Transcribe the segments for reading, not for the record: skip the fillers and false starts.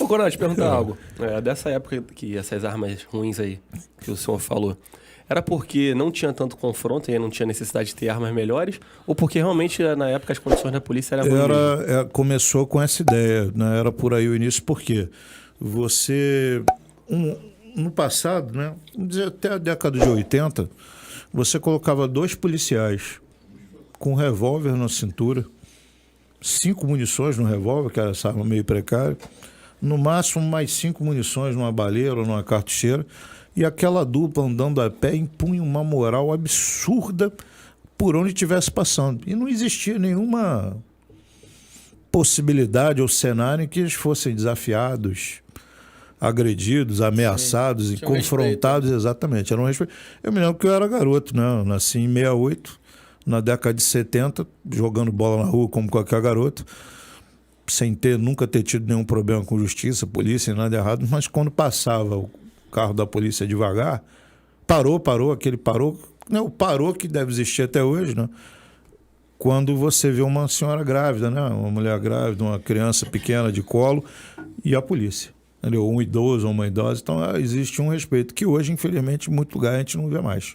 Ô, Coronel, te perguntar algo. Dessa época que essas armas ruins aí que o senhor falou, era porque não tinha tanto confronto e aí não tinha necessidade de ter armas melhores? Ou porque realmente na época as condições da polícia eram ruins? Começou com essa ideia, né? Era por aí o início, porque você... no passado, né? Vamos dizer, até a década de 80, você colocava 2 policiais com um revólver na cintura, 5 munições no revólver, que era essa arma meio precária, no máximo mais 5 munições numa baleira ou numa cartucheira, e aquela dupla andando a pé impunha uma moral absurda por onde estivesse passando. E não existia nenhuma possibilidade ou cenário em que eles fossem desafiados, agredidos, ameaçados e confrontados. Exatamente. Era um respeito. Eu me lembro que eu era garoto, né? Eu nasci em 68, na década de 70, jogando bola na rua como qualquer garoto, sem nunca ter tido nenhum problema com justiça, polícia, nada errado, mas quando passava o carro da polícia devagar, aquele parou, né? O parou que deve existir até hoje, né? Quando você vê uma senhora grávida, né? Uma mulher grávida, uma criança pequena de colo e a polícia. Entendeu? Um idoso ou uma idosa. Então, existe um respeito que hoje, infelizmente, em muito lugar a gente não vê mais,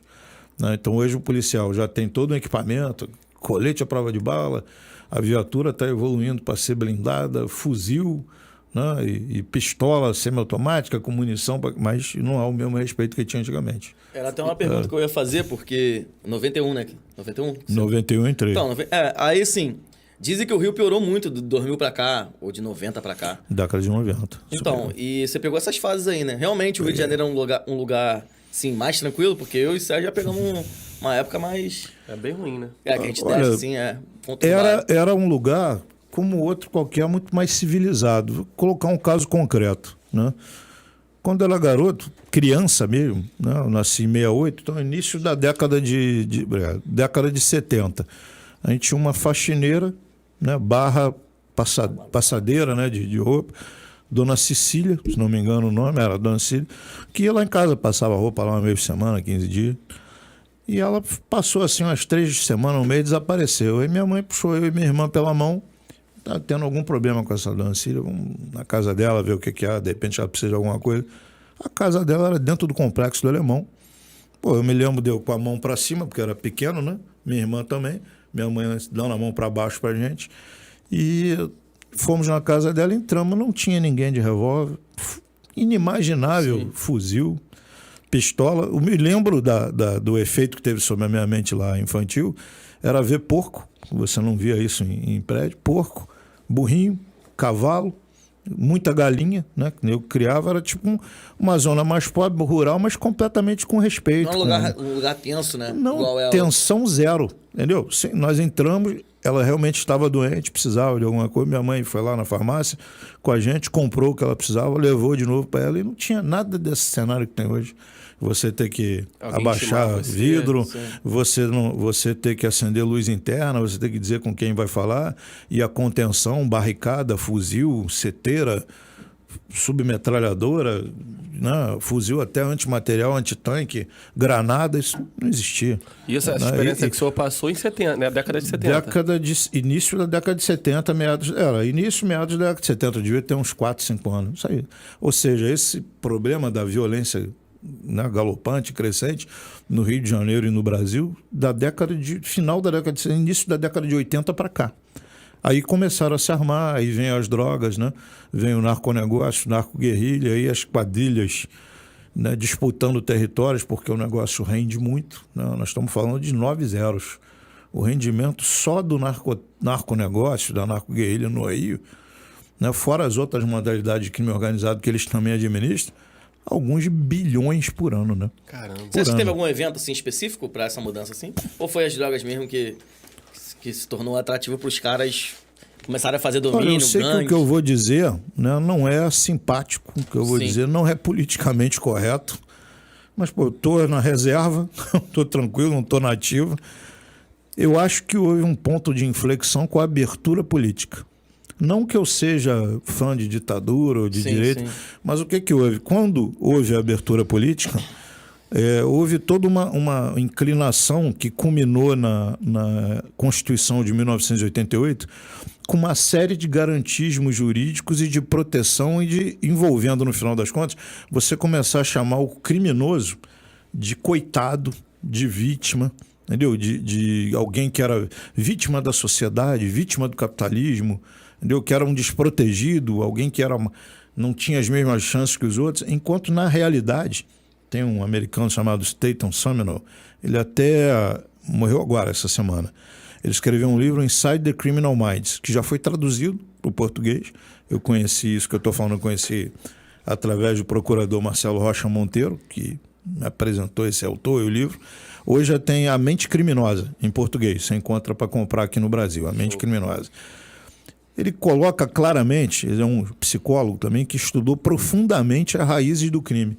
né? Então, hoje o policial já tem todo o equipamento, colete à prova de bala, a viatura está evoluindo para ser blindada, fuzil, né? E pistola semiautomática com munição, mas não há o mesmo respeito que tinha antigamente. Era até uma pergunta que eu ia fazer, porque 91, né? 91? 91 entrei. Então, aí sim, dizem que o Rio piorou muito de 2000 pra cá, ou de 90 pra cá. Década de 90. Então, e você pegou essas fases aí, né? Realmente o Rio de Janeiro é um lugar sim, mais tranquilo, porque eu e o Sérgio já pegamos uma época mais... É bem ruim, né? Que a gente desce assim, Era um lugar, como outro qualquer, muito mais civilizado. Vou colocar um caso concreto, né? Quando eu era garoto, criança mesmo, né? Eu nasci em 68, então início da década de 70. A gente tinha uma faxineira, né? Barra passadeira, né? De roupa. Dona Cecília, se não me engano o nome, era Dona Cecília, que ia lá em casa, passava roupa lá uma vez por semana, 15 dias. E ela passou assim umas 3 semanas, um mês, desapareceu. Aí minha mãe puxou eu e minha irmã pela mão. Tá tendo algum problema com essa Dona Cecília, vamos na casa dela ver o que é, de repente ela precisa de alguma coisa. A casa dela era dentro do Complexo do Alemão. Pô, eu me lembro de eu com a mão para cima, porque era pequeno, né? Minha irmã também. Minha mãe dando a mão para baixo pra gente. E fomos na casa dela, entramos, não tinha ninguém de revólver. Inimaginável. Sim. Fuzil, pistola. Eu me lembro do efeito que teve sobre a minha mente lá infantil, era ver porco. Você não via isso em prédio. Porco, burrinho, cavalo, muita galinha, né? Que eu criava, era tipo uma zona mais pobre, rural, mas completamente com respeito. Não é um lugar tenso, né? Não, igual tensão zero, entendeu? Sim, nós entramos, ela realmente estava doente, precisava de alguma coisa. Minha mãe foi lá na farmácia com a gente, comprou o que ela precisava, levou de novo para ela e não tinha nada desse cenário que tem hoje. Você ter que abaixar vidro, você ter que acender luz interna, você ter que dizer com quem vai falar, e a contenção, barricada, fuzil, seteira, submetralhadora, né? Fuzil até antimaterial, antitanque, granada, isso não existia. E essa experiência que o senhor passou em 70, né? Década de 70. Início da década de 70, meados da década de 70, devia ter uns 4, 5 anos. Isso aí. Ou seja, esse problema da violência, né, galopante, crescente, no Rio de Janeiro e no Brasil, final da década de 70, início da década de 80 para cá. Aí começaram a se armar, aí vem as drogas, né? Vem o narconegócio, narco-guerrilha, aí as quadrilhas, né, disputando territórios, porque o negócio rende muito, né? Nós estamos falando de 9 zeros. O rendimento só do narconegócio, da narco-guerrilha no Rio, né, fora as outras modalidades de crime organizado que eles também administram, alguns bilhões por ano, né? Caramba. Você acha que teve algum evento assim, específico para essa mudança assim? Ou foi as drogas mesmo que se tornou atrativo para os caras começarem a fazer domínio, Olha, eu sei que o que eu vou dizer, né, não é simpático, o que eu vou dizer não é politicamente correto, mas pô, eu estou na reserva, estou tranquilo, não estou na ativa. Eu acho que houve um ponto de inflexão com a abertura política. Não que eu seja fã de ditadura ou de direita, mas o que houve? Quando houve a abertura política, houve toda uma inclinação que culminou na Constituição de 1988, com uma série de garantismos jurídicos e de proteção envolvendo, no final das contas, você começar a chamar o criminoso de coitado, de vítima, entendeu? De alguém que era vítima da sociedade, vítima do capitalismo, entendeu? Que era um desprotegido, alguém que não tinha as mesmas chances que os outros, enquanto na realidade tem um americano chamado Stanton Summerall, ele até morreu agora, essa semana. Ele escreveu um livro, Inside the Criminal Minds, que já foi traduzido para o português. Eu conheci isso que eu estou falando, eu conheci através do procurador Marcelo Rocha Monteiro, que me apresentou esse autor e o livro. Hoje já tem A Mente Criminosa, em português. Você encontra para comprar aqui no Brasil, A Mente Criminosa. Ele coloca claramente, ele é um psicólogo também, que estudou profundamente as raízes do crime.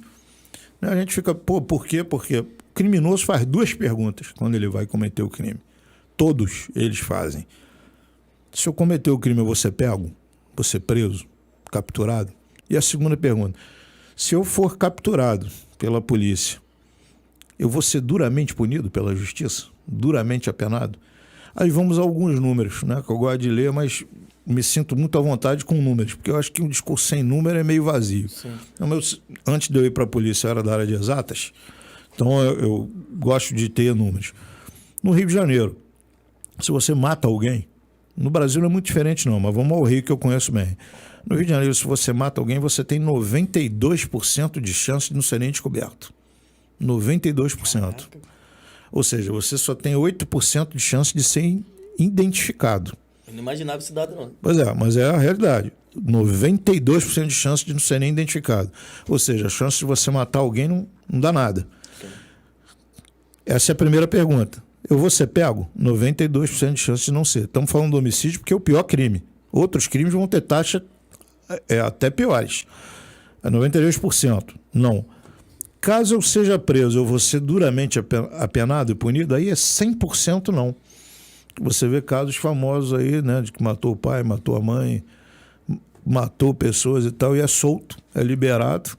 A gente fica, por quê? Porque o criminoso faz duas perguntas quando ele vai cometer o crime. Todos eles fazem. Se eu cometer o crime, eu vou ser pego? Vou ser preso? Capturado? E a segunda pergunta, se eu for capturado pela polícia, eu vou ser duramente punido pela justiça? Duramente apenado? Aí vamos a alguns números, né, que eu gosto de ler, mas me sinto muito à vontade com números, porque eu acho que um discurso sem número é meio vazio. Então, antes de eu ir para a polícia, eu era da área de exatas, então eu gosto de ter números. No Rio de Janeiro, se você mata alguém, no Brasil não é muito diferente não, mas vamos ao Rio que eu conheço bem. No Rio de Janeiro, se você mata alguém, você tem 92% de chance de não ser nem descoberto. 92%. Caraca. Ou seja, você só tem 8% de chance de ser identificado. Eu não imaginava esse dado, não. Pois é, mas é a realidade. 92% de chance de não ser nem identificado. Ou seja, a chance de você matar alguém não dá nada. Sim. Essa é a primeira pergunta. Eu vou ser pego? 92% de chance de não ser. Estamos falando do homicídio porque é o pior crime. Outros crimes vão ter taxa até piores. É 92%. Não. Caso eu seja preso, eu vou ser duramente apenado e punido? Aí é 100% não. Você vê casos famosos aí, né, de que matou o pai, matou a mãe, matou pessoas e tal, e é solto, é liberado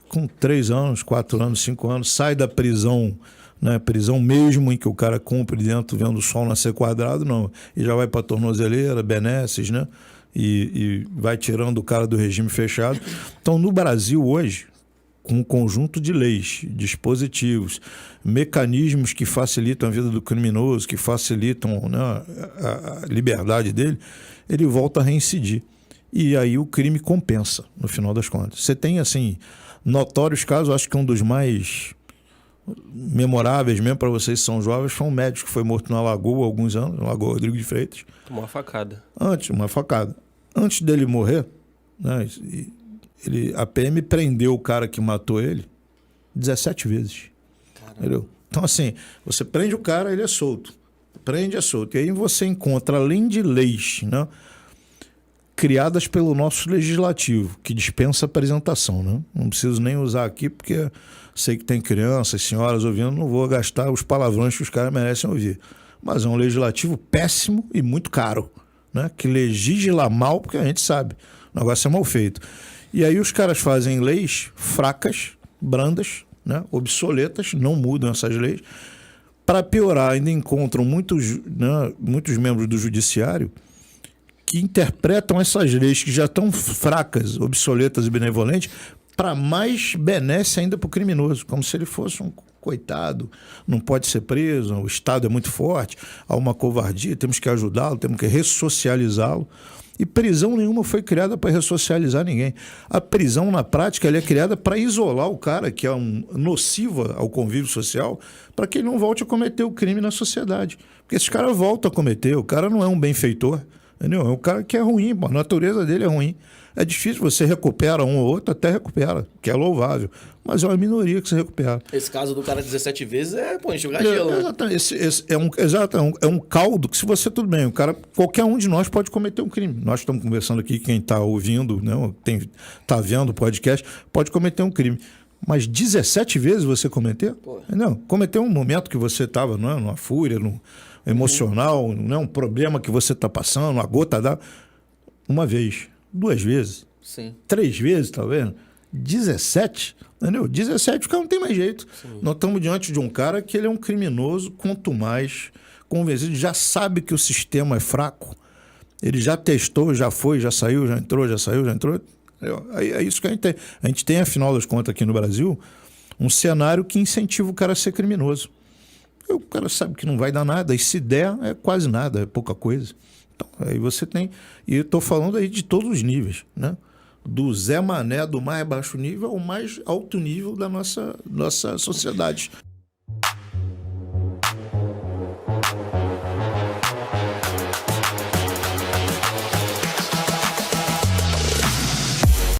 com 3 anos, 4 anos, 5 anos, sai da prisão, né, prisão mesmo em que o cara cumpre dentro, vendo o sol nascer quadrado, não. E já vai para tornozeleira, benesses, né? E vai tirando o cara do regime fechado. Então, no Brasil hoje, com um conjunto de leis, dispositivos, mecanismos que facilitam a vida do criminoso, que facilitam, né, a liberdade dele, ele volta a reincidir. E aí o crime compensa, no final das contas. Você tem, assim, notórios casos, acho que um dos mais memoráveis mesmo para vocês que são jovens, foi um médico que foi morto na Lagoa há alguns anos, na Lagoa Rodrigo de Freitas. Tomou uma facada. Uma facada. Antes dele morrer, né, a PM prendeu o cara que matou ele 17 vezes. Entendeu? Então, assim, você prende o cara, ele é solto. Prende, é solto. E aí você encontra, além de leis, né, criadas pelo nosso legislativo, que dispensa apresentação, né? Não preciso nem usar aqui, porque sei que tem crianças, senhoras ouvindo, não vou gastar os palavrões que os caras merecem ouvir. Mas é um legislativo péssimo e muito caro, né? Que legisla mal, porque a gente sabe. O negócio é mal feito. E aí os caras fazem leis fracas, brandas, né, obsoletas, não mudam essas leis. Para piorar, ainda encontram muitos membros do judiciário que interpretam essas leis que já estão fracas, obsoletas e benevolentes para mais benesse ainda para o criminoso, como se ele fosse um coitado, não pode ser preso, o Estado é muito forte, há uma covardia, temos que ajudá-lo, temos que ressocializá-lo. E prisão nenhuma foi criada para ressocializar ninguém. A prisão, na prática, ela é criada para isolar o cara, que é nociva ao convívio social, para que ele não volte a cometer o crime na sociedade. Porque esse cara volta a cometer, o cara não é um benfeitor, entendeu? É um cara que é ruim, a natureza dele é ruim. É difícil, você recupera um ou outro, até recupera, que é louvável. Mas é uma minoria que você recupera. Esse caso do cara 17 vezes enxugar gelo. Exatamente. Esse é um caldo que, se você, tudo bem, qualquer um de nós pode cometer um crime. Nós estamos conversando aqui, quem está ouvindo, né, está vendo o podcast, pode cometer um crime. Mas 17 vezes você cometer? Não, cometer um momento que você estava, não é, numa fúria, no emocional, não é um problema que você está passando, uma gota d'água. Uma vez, 2 vezes, sim, 3 vezes, tá vendo? 17, entendeu? 17 o cara não tem mais jeito. Sim. Nós estamos diante de um cara que ele é um criminoso, quanto mais convencido, já sabe que o sistema é fraco, Ele já testou, já foi, já saiu, já entrou, já saiu, já entrou. É isso que a gente tem. A gente tem, afinal das contas, aqui no Brasil, um cenário que incentiva o cara a ser criminoso. O cara sabe que não vai dar nada, e se der, é quase nada, é pouca coisa. Então, aí você tem... E eu estou falando aí de todos os níveis, né? Do Zé Mané, do mais baixo nível ao mais alto nível da nossa sociedade.